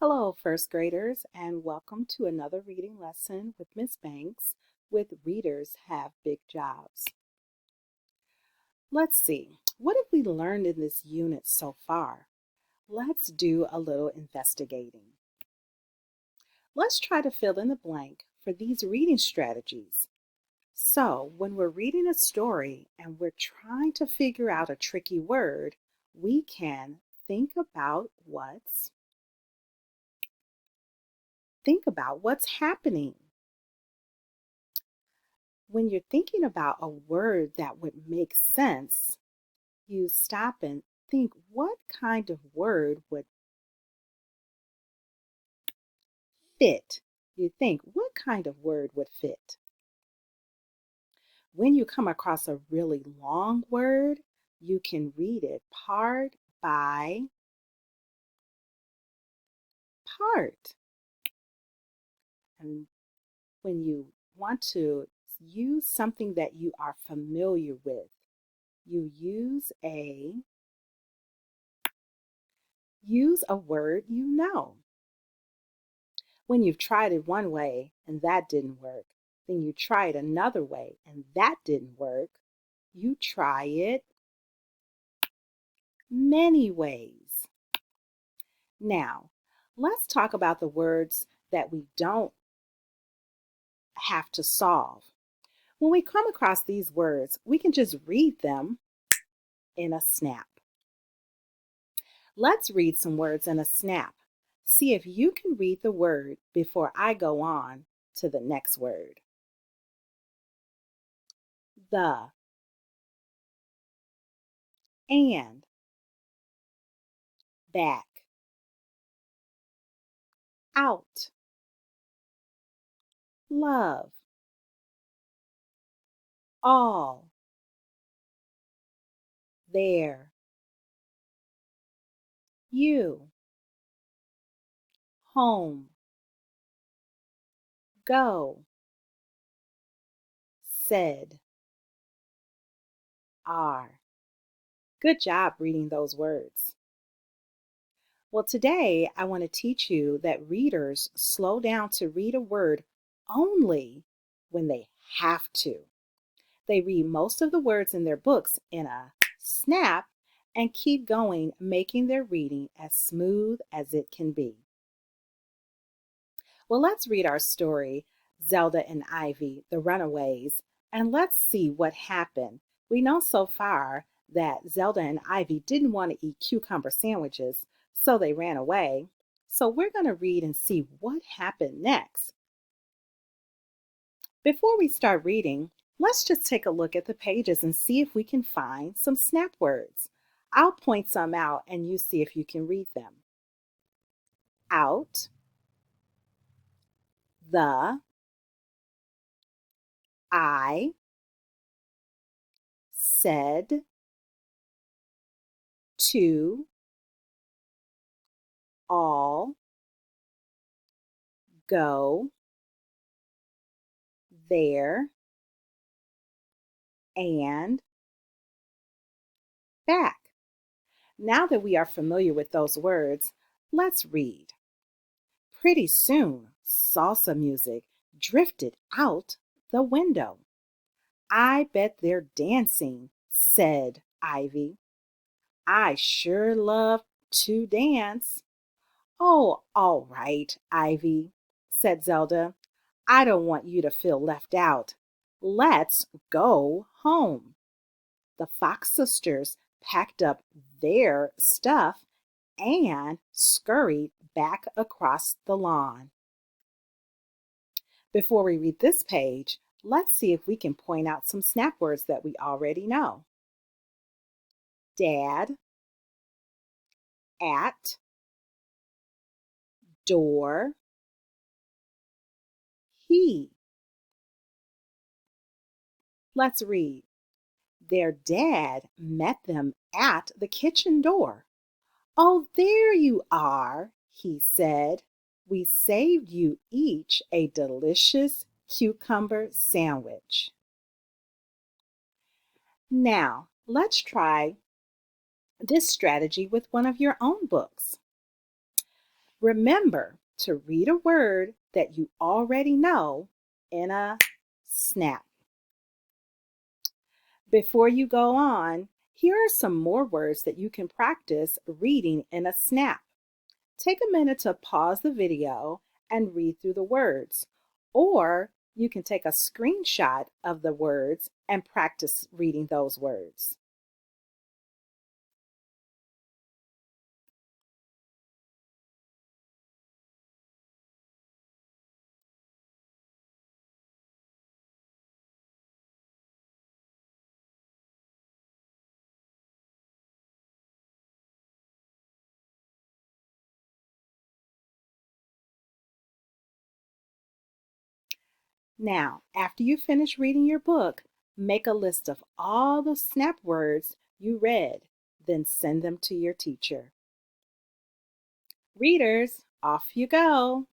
Hello, first graders, and welcome to another reading lesson with Miss Banks with Readers Have Big Jobs. Let's see, what have we learned in this unit so far? Let's do a little investigating. Let's try to fill in the blank for these reading strategies. So, when we're reading a story and we're trying to figure out a tricky word, we can think about what's happening. When you're thinking about a word that would make sense, you stop and think what kind of word would fit. You think what kind of word would fit. When you come across a really long word, you can read it part by part. And when you want to use something that you are familiar with, you use a word you know. When you've tried it one way and that didn't work, then you try it another way and that didn't work, you try it many ways. Now, let's talk about the words that we don't have to solve. When we come across these words, we can just read them in a snap. Let's read some words in a snap. See if you can read the word before I go on to the next word. The, and, back, out, love, all, there, you, home, go, said, are. Good job reading those words. Well, today I want to teach you that readers slow down to read a word only when they have to. They read most of the words in their books in a snap and keep going, making their reading as smooth as it can be. Well, let's read our story, Zelda and Ivy, the Runaways, and let's see what happened. We know so far that Zelda and Ivy didn't want to eat cucumber sandwiches, so they ran away. So we're going to read and see what happened next. Before we start reading, let's just take a look at the pages and see if we can find some snap words. I'll point some out and you see if you can read them. Out, the, I, said, to, all, go, there, and back. Now that we are familiar with those words, let's read. Pretty soon, salsa music drifted out the window. I bet they're dancing, said Ivy. I sure love to dance. Oh, all right, Ivy, said Zelda. I don't want you to feel left out. Let's go home. The Fox sisters packed up their stuff and scurried back across the lawn. Before we read this page, let's see if we can point out some snap words that we already know. Dad, at, door, he. Let's read. Their dad met them at the kitchen door. Oh, there you are, he said. We saved you each a delicious cucumber sandwich. Now, let's try this strategy with one of your own books. Remember to read a word that you already know in a snap. Before you go on, here are some more words that you can practice reading in a snap. Take a minute to pause the video and read through the words, or you can take a screenshot of the words and practice reading those words. Now, after you finish reading your book, make a list of all the snap words you read, then send them to your teacher. Readers, off you go.